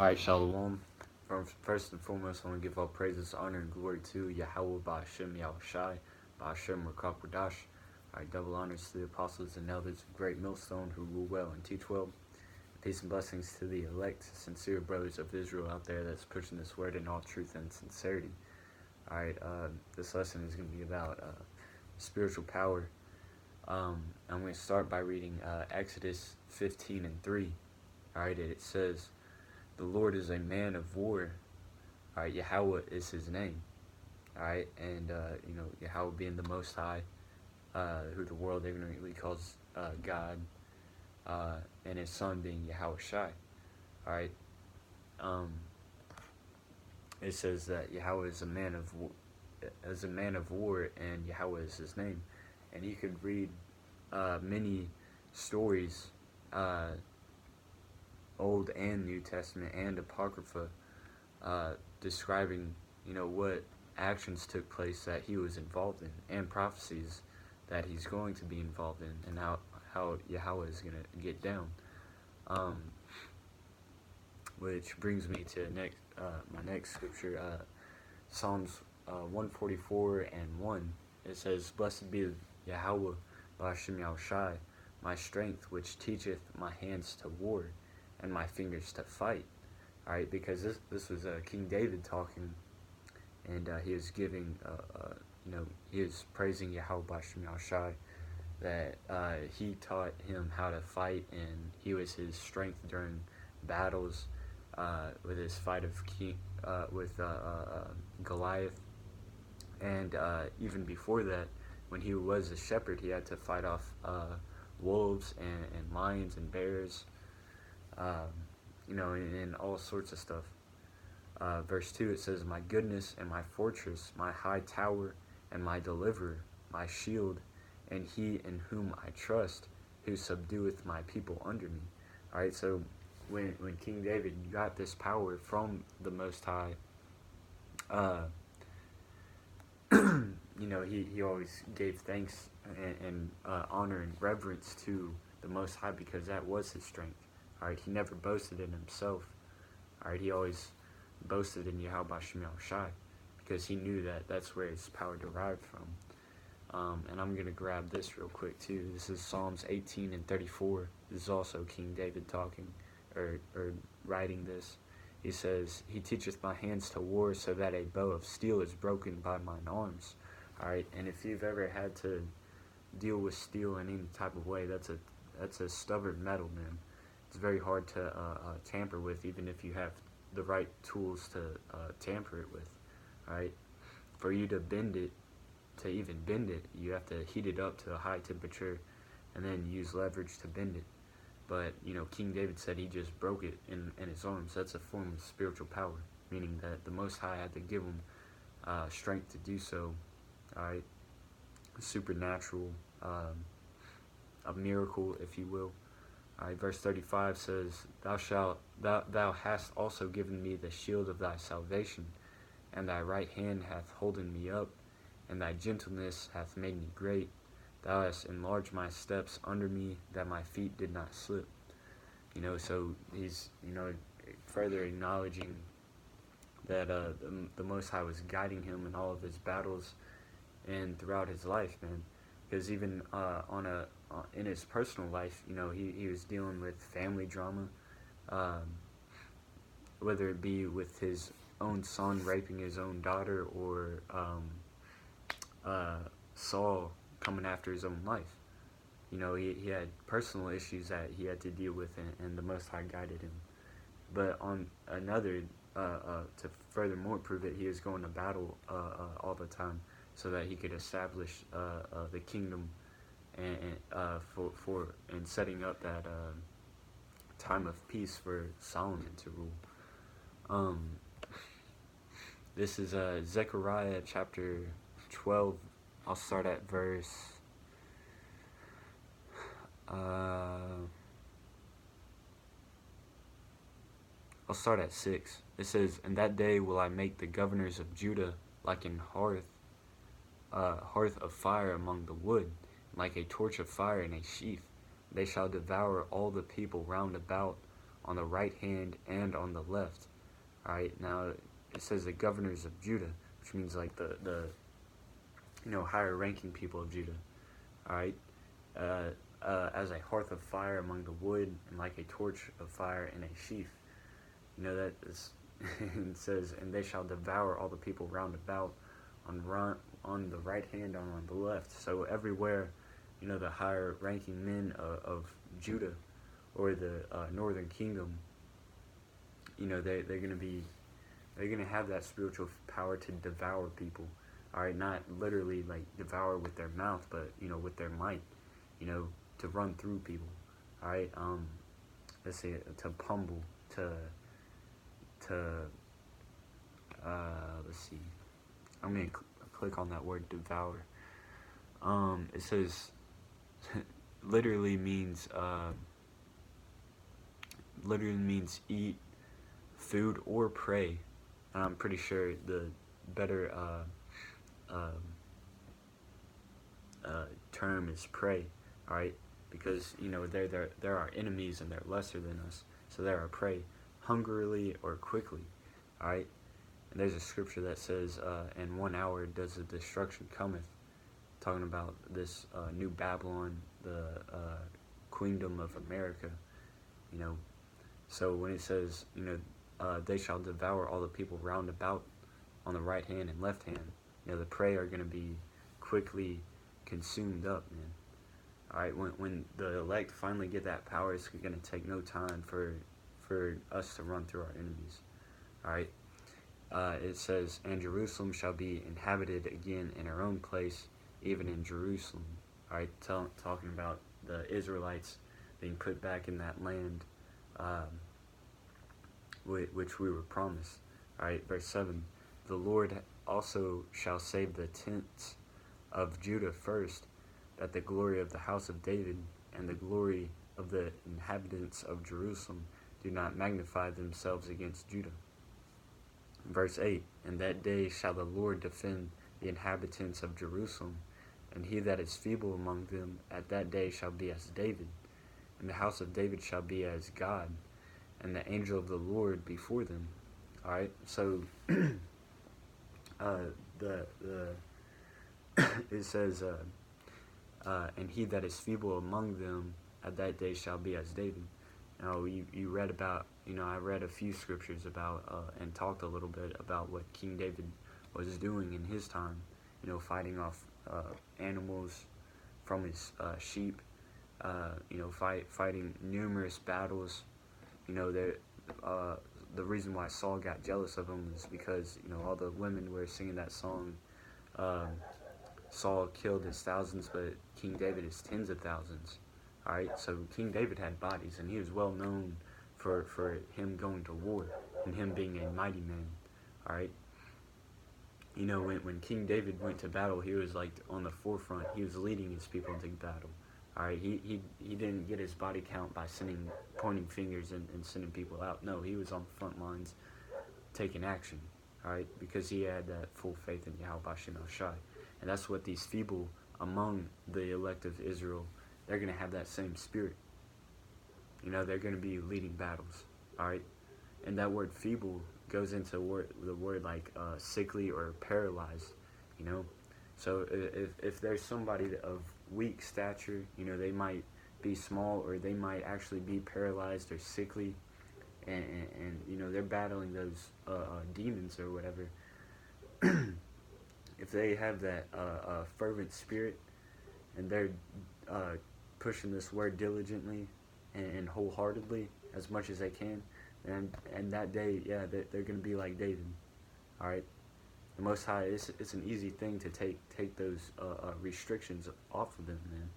Alright, Shalom. First and foremost, I want to give all praises, honor, and glory to Yahweh Ba'Hashem Yahushai, Ba'Hashem Rakakwadash. Alright, double honors to the apostles and elders of Great Millstone who rule well and teach well. Peace and blessings to the elect, sincere brothers of Israel out there that's pushing this word in all truth and sincerity. Alright, this lesson is going to be about spiritual power. I'm going to start by reading Exodus 15:3. Alright, it says, "The Lord is a man of war." Alright, Yahweh is his name. Alright, and Yahweh being the Most High, who the world ignorantly calls God, and his son being Yahushai. Alright, it says that Yahweh is a man of war, and Yahweh is his name. And you could read many stories, Old and New Testament and Apocrypha, describing, what actions took place that he was involved in, and prophecies that he's going to be involved in, and how Yahweh is going to get down. Which brings me to my next scripture, Psalms 144:1. It says, "Blessed be Yahweh Ba'Hashem Yahushai, my strength, which teacheth my hands to war, and my fingers to fight." Alright, because this was King David talking, and he was giving, he was praising Yahweh Ba'Hashem Yahushai, that he taught him how to fight, and he was his strength during battles, with his fight with Goliath, and even before that, when he was a shepherd, he had to fight off wolves and lions and bears, and all sorts of stuff. Verse 2, it says, "My goodness and my fortress, my high tower and my deliverer, my shield, and he in whom I trust, who subdueth my people under me." Alright, so when King David got this power from the Most High, he always gave thanks and honor and reverence to the Most High, because that was his strength. Alright, he never boasted in himself. Alright, he always boasted in Yahweh Ba'Hashem Yahushai, because he knew that that's where his power derived from. And I'm going to grab this real quick too. This is Psalms 18:34. This is also King David talking, or writing this. He says, "He teacheth my hands to war, so that a bow of steel is broken by mine arms." Alright, and if you've ever had to deal with steel in any type of way, that's a stubborn metal, man. It's very hard to tamper with, even if you have the right tools to tamper it with. Alright, for you to even bend it, you have to heat it up to a high temperature, and then use leverage to bend it. But, King David said he just broke it in his arms. That's a form of spiritual power, meaning that the Most High had to give him strength to do so. Alright, supernatural, a miracle, if you will. Alright, verse 35 says, Thou hast also given me the shield of thy salvation, and thy right hand hath holden me up, and thy gentleness hath made me great. Thou hast enlarged my steps under me, that my feet did not slip." So he's, further acknowledging that the Most High was guiding him in all of his battles and throughout his life, man. Because even in his personal life, he was dealing with family drama, whether it be with his own son raping his own daughter, or Saul coming after his own life. He had personal issues that he had to deal with, and the Most High guided him. But on another, to furthermore prove it, he was going to battle all the time, so that he could establish the kingdom, and setting up that time of peace for Solomon to rule. This is Zechariah chapter 12. I'll start at verse I'll start at 6. It says, "And that day will I make the governors of Judah like an hearth of fire among the wood, like a torch of fire in a sheath. They shall devour all the people round about, on the right hand and on the left. All right, now it says the governors of Judah, which means like the higher ranking people of Judah. All right, as a hearth of fire among the wood, and like a torch of fire in a sheaf. That is. It says, and they shall devour all the people round about, on the right hand and on the left. So everywhere, the higher ranking men of Judah, or the northern kingdom, they're gonna have that spiritual power to devour people. All right, not literally like devour with their mouth, but with their might, to run through people. All right, let's say to pummel, to let's see. I'm gonna click on that word devour. It says literally means eat food or prey. I'm pretty sure the better term is prey. All right, because they're our enemies and they're lesser than us, so they're our prey, hungrily or quickly. All right. And there's a scripture that says, in 1 hour does the destruction cometh, talking about this new Babylon, the queendom of America, So when it says, they shall devour all the people round about on the right hand and left hand, the prey are going to be quickly consumed up, man. All right, when the elect finally get that power, it's going to take no time for us to run through our enemies. All right. It says, and Jerusalem shall be inhabited again in her own place, even in Jerusalem. All right, talking about the Israelites being put back in that land, which we were promised. All right, verse 7, the Lord also shall save the tents of Judah first, that the glory of the house of David and the glory of the inhabitants of Jerusalem do not magnify themselves against Judah. Verse 8, and that day shall the Lord defend the inhabitants of Jerusalem, and he that is feeble among them at that day shall be as David, and the house of David shall be as God, and the angel of the Lord before them. All right, so it says, and he that is feeble among them at that day shall be as David. Now, you read about, I read a few scriptures about, and talked a little bit about what King David was doing in his time, fighting off animals from his sheep, fighting numerous battles. The reason why Saul got jealous of him is because, all the women were singing that song, Saul killed his thousands, but King David his tens of thousands. All right, so King David had bodies, and he was well known for him going to war and him being a mighty man. All right, when King David went to battle, he was like on the forefront. He was leading his people into battle. All right, he didn't get his body count by pointing fingers and sending people out. No, he was on the front lines taking action. All right, because he had that full faith in Yahweh Bashim El-Shai. And that's what these feeble among the elect of Israel, they're going to have that same spirit. They're going to be leading battles. All right, and that word feeble goes into the word like sickly or paralyzed. So if there's somebody of weak stature, they might be small, or they might actually be paralyzed or sickly, and they're battling those demons or whatever. If they have that fervent spirit, and they're pushing this word diligently and wholeheartedly as much as they can, and that day, yeah, they're going to be like David. All right, the Most High, it's an easy thing to take those restrictions off of them, man,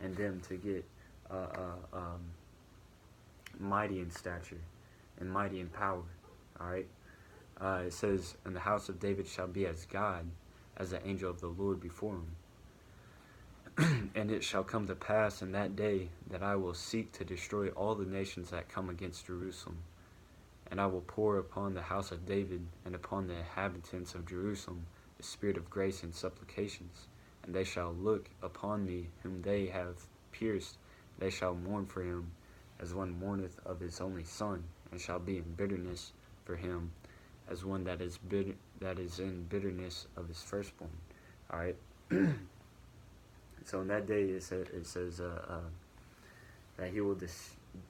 and them to get mighty in stature and mighty in power. All right, it says, and the house of David shall be as God, as the angel of the Lord before him. And it shall come to pass in that day that I will seek to destroy all the nations that come against Jerusalem. And I will pour upon the house of David and upon the inhabitants of Jerusalem the spirit of grace and supplications. And they shall look upon me whom they have pierced. They shall mourn for him as one mourneth of his only son, and shall be in bitterness for him, as one that is in bitterness of his firstborn. All right. So in that day, it says that he will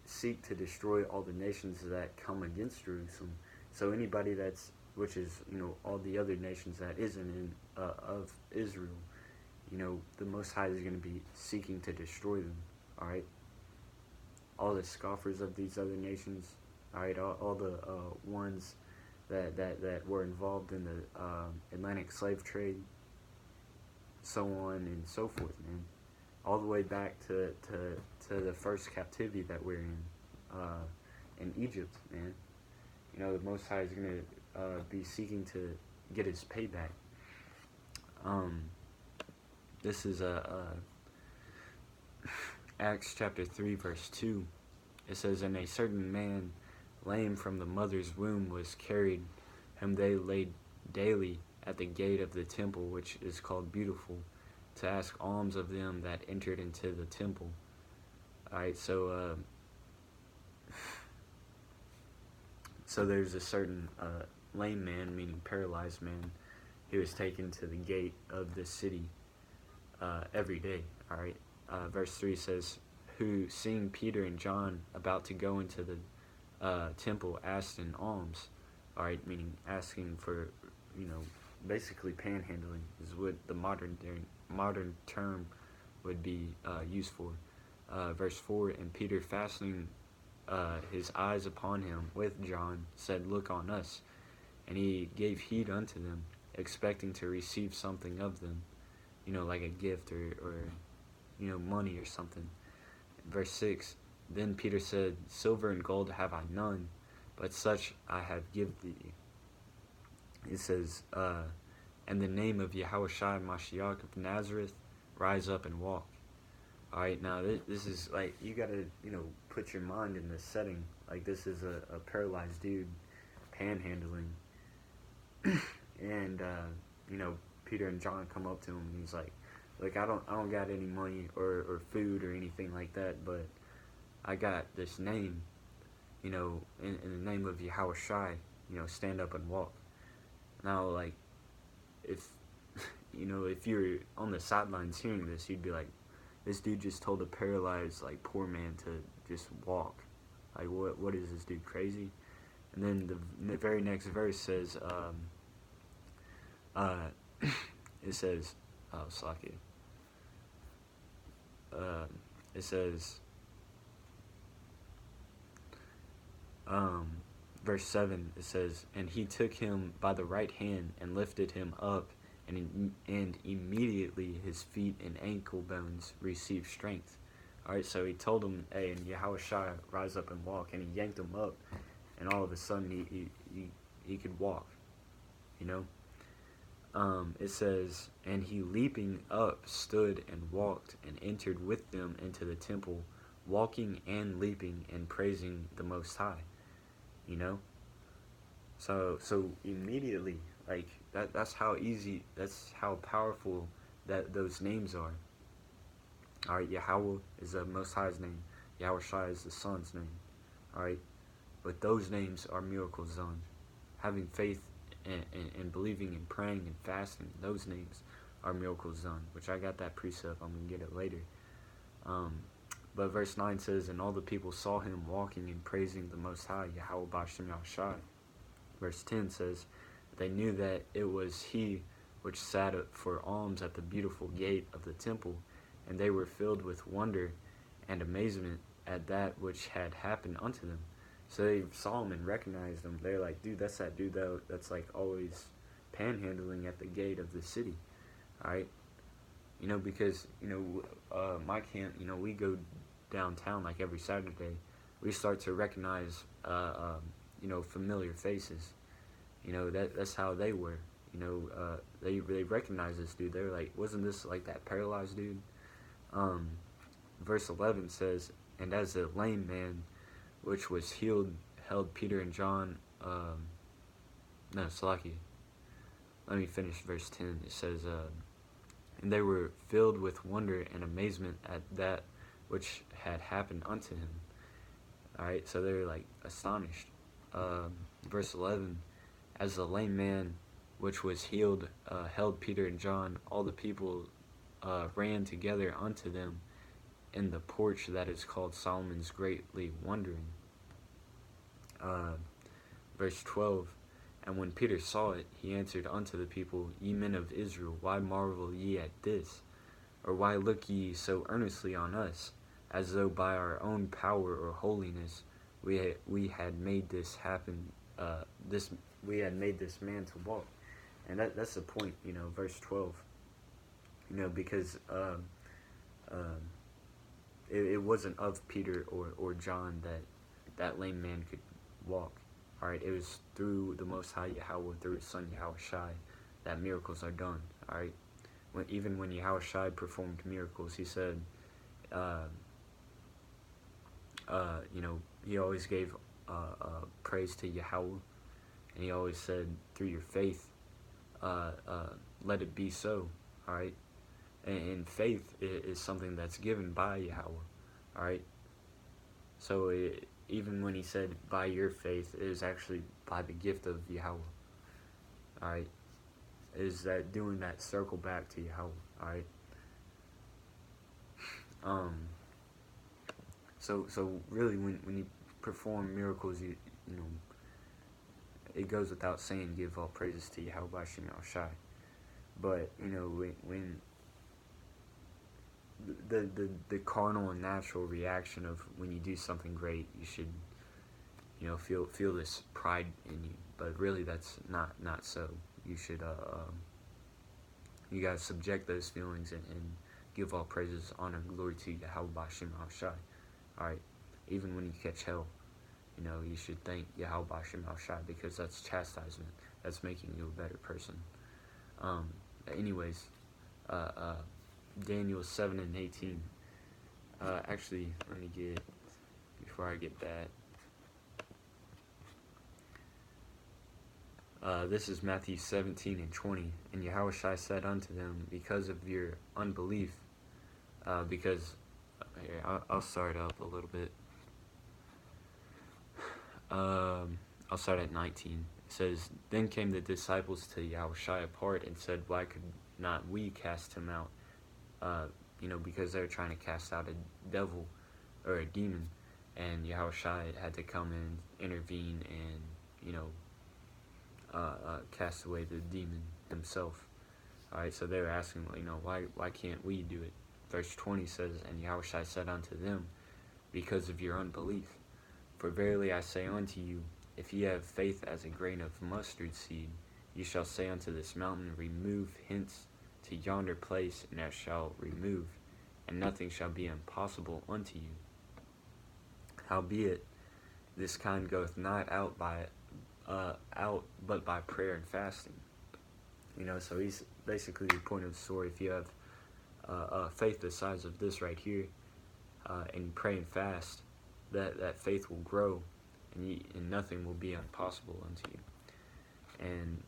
seek to destroy all the nations that come against Jerusalem. So anybody which is, all the other nations that isn't of Israel, the Most High is going to be seeking to destroy them. All right. All the scoffers of these other nations. All right. All the ones that were involved in the Atlantic slave trade, so on and so forth, man. All the way back to the first captivity that we're in Egypt, man. The Most High is going to be seeking to get his payback. This is Acts chapter 3, verse 2. It says, "And a certain man, lame from the mother's womb, was carried, whom they laid daily at the gate of the temple, which is called Beautiful, to ask alms of them that entered into the temple." Alright, so there's a certain lame man, meaning paralyzed man, who was taken to the gate of the city every day. Alright, verse 3 says, "Who, seeing Peter and John about to go into the temple, asked an alms." Alright, meaning asking for, basically panhandling is what the modern term would be used for. Verse 4, "And Peter, fastening his eyes upon him with John, said, Look on us. And he gave heed unto them, expecting to receive something of them, like a gift or money or something." Verse 6, "Then Peter said, Silver and gold have I none, but such I have give thee." It says, "And the name of Yahushua Mashiach of Nazareth, rise up and walk." Alright, now this is like, you gotta, put your mind in this setting. Like, this is a paralyzed dude panhandling. And, Peter and John come up to him and he's like, "Look, I don't got any money or food or anything like that, but I got this name, in the name of Yahushua, stand up and walk." Now, like, if you're on the sidelines hearing this, you'd be like, this dude just told a paralyzed, poor man to just walk. Like, what is this dude, crazy? And then the very next verse says, it says, oh, Slaki. It says, verse 7, it says, "And he took him by the right hand and lifted him up, and immediately his feet and ankle bones received strength." Alright, so he told him, "Hey, and Yahushua, rise up and walk," and he yanked him up, and all of a sudden he could walk, It says, "And he leaping up stood and walked, and entered with them into the temple, walking and leaping and praising the Most High." So immediately, like, that's how easy, that's how powerful that those names are. Alright, Yahweh is the Most High's name. Yahushua is the Son's name. Alright, but those names are miracles done. Having faith and believing and praying and fasting, those names are miracles done, which I got that precept. I'm going to get it later. But verse 9 says, "And all the people saw him walking and praising the Most High, Yahweh B'Shem Yahushua." Verse 10 says, "They knew that it was he which sat for alms at the beautiful gate of the temple, and they were filled with wonder and amazement at that which had happened unto them." So they saw him and recognized him. They're like, "Dude, that's that dude that's like always panhandling at the gate of the city." Alright? Because, my camp, we go downtown like every Saturday. We start to recognize, familiar faces. That's how they were. They recognized this dude. They were like, "Wasn't this like that paralyzed dude?" Verse 11 says, "And as the lame man which was healed held Peter and John," no, Salaki. Let me finish verse 10. It says, "And they were filled with wonder and amazement at that which had happened unto him. All right, so they're like astonished. Verse 11, as the lame man which was healed held Peter and John, all the people ran together unto them in the porch that is called Solomon's, greatly wondering. Verse 12, and when Peter saw it, he answered unto the people, Ye men of Israel, why marvel ye at this? Or why look ye so earnestly on us, as though by our own power or holiness we had made this happen, we had made this man to walk? And that's the point, verse 12. Because it wasn't of Peter or John that lame man could walk. All right, it was through the Most High Yahweh, through His Son Yahushai, that miracles are done. All right, even when Yahushai performed miracles, He said, He always gave praise to Yahweh, and He always said, through your faith, let it be so. All right, and faith is something that's given by Yahweh. All right, so even when He said by your faith, it is actually by the gift of Yahweh. All right, is that doing that circle back to Yahweh. All right. So really, when you perform miracles, you know, it goes without saying, give all praises to Yahweh Bashim Al Shai. But when the carnal and natural reaction of when you do something great, you should feel this pride in you. But really, that's not so. You should you guys subject those feelings and give all praises, honor, and glory to Yahweh Bashim Al Shai. All right, even when you catch hell, you should thank Yahweh Bashim Al Shai, because that's chastisement. That's making you a better person. Anyways, Daniel 7 and 18. Actually, let me get, before I get that. This is Matthew 17 and 20. And Yahushua said unto them, because of your unbelief, because, here, I'll start up a little bit. I'll start at 19. It says, then came the disciples to Yahushua apart and said, why could not we cast him out? Because they were trying to cast out a devil or a demon, and Yahushua had to come and intervene and, cast away the demon himself. Alright, so they were asking, why can't we do it? Verse 20 says, and Yahushua said unto them, because of your unbelief. For verily I say unto you, if ye have faith as a grain of mustard seed, ye shall say unto this mountain, remove hence to yonder place, and it shall remove, and nothing shall be impossible unto you. Howbeit, this kind goeth not out but by prayer and fasting. So he's basically the point of the story. If you have faith the size of this right here, and you pray and fast, that faith will grow, and nothing will be impossible unto you. And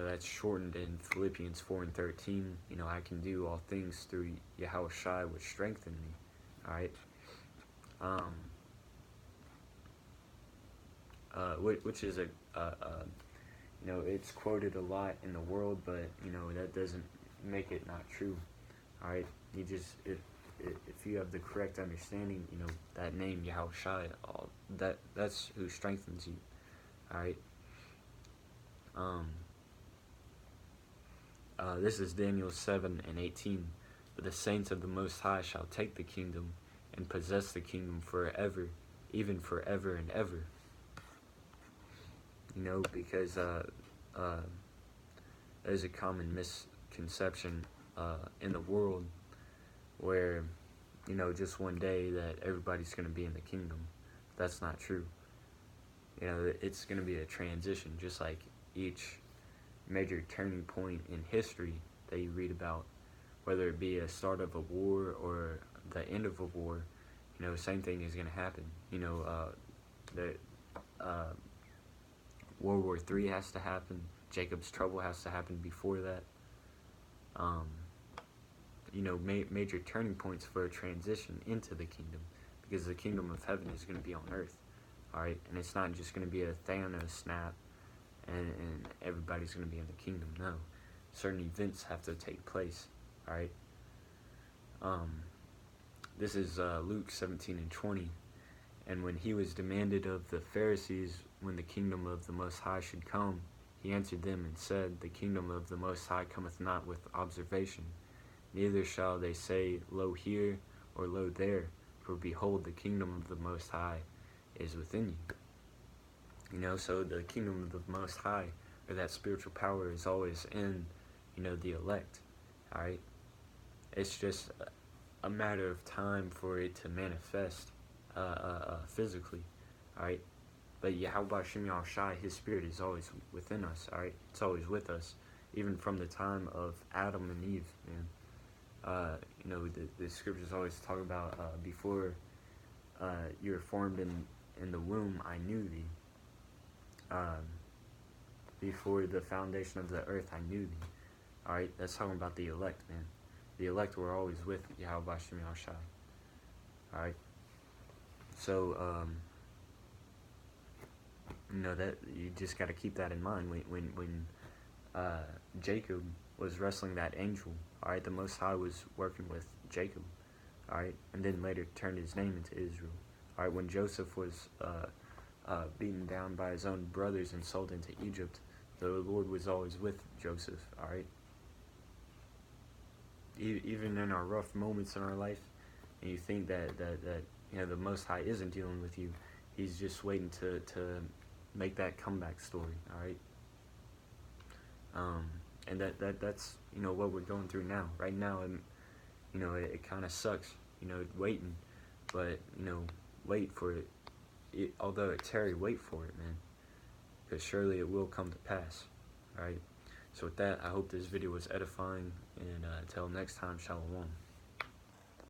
that's shortened in Philippians 4 and 13. I can do all things through Yahushua which strengthen me. All right. Which is it's quoted a lot in the world, but that doesn't make it not true. All right. You just if you have the correct understanding, that name Yahushua, that's who strengthens you. All right. This is Daniel 7 and 18. But the saints of the Most High shall take the kingdom and possess the kingdom forever, even forever and ever. Because there's a common misconception in the world where, just one day that everybody's going to be in the kingdom. That's not true. It's going to be a transition, just like each major turning point in history that you read about, whether it be a start of a war or the end of a war. Same thing is going to happen. World War III has to happen. Jacob's trouble has to happen before that. Major turning points for a transition into the kingdom, because the kingdom of heaven is going to be on earth. Alright, and it's not just going to be a Thanos snap and everybody's going to be in the kingdom. No, certain events have to take place. Alright, this is Luke 17:20. And when he was demanded of the Pharisees when the kingdom of the Most High should come, he answered them and said, the kingdom of the Most High cometh not with observation, neither shall they say, lo here, or lo there, for behold, the kingdom of the Most High is within you. You know, so the kingdom of the Most High, or that spiritual power, is always in, you know, the elect. Alright? It's just a matter of time for it to manifest physically. Alright? But Yahweh Shem Shai, his spirit is always within us. Alright? It's always with us. Even from the time of Adam and Eve, man. You know, the scriptures always talk about before you were formed in the womb, I knew thee. Before the foundation of the earth, I knew thee. Alright, that's talking about the elect, man. The elect were always with Yahweh Shem Shai. Alright? So, you know, that you just got to keep that in mind when Jacob was wrestling that angel. Alright, the Most High was working with Jacob. Alright, and then later turned his name into Israel. Alright, when Joseph was beaten down by his own brothers and sold into Egypt, the Lord was always with Joseph. Alright, even in our rough moments in our life, and you think that you know the Most High isn't dealing with you, he's just waiting to make that comeback story. Alright, and that's you know what we're going through now. Right now, and you know it kind of sucks, you know, waiting, but you know, wait for it. Although it tarry, wait for it, man, because surely it will come to pass. Alright, so with that, I hope this video was edifying, and until next time, shalom.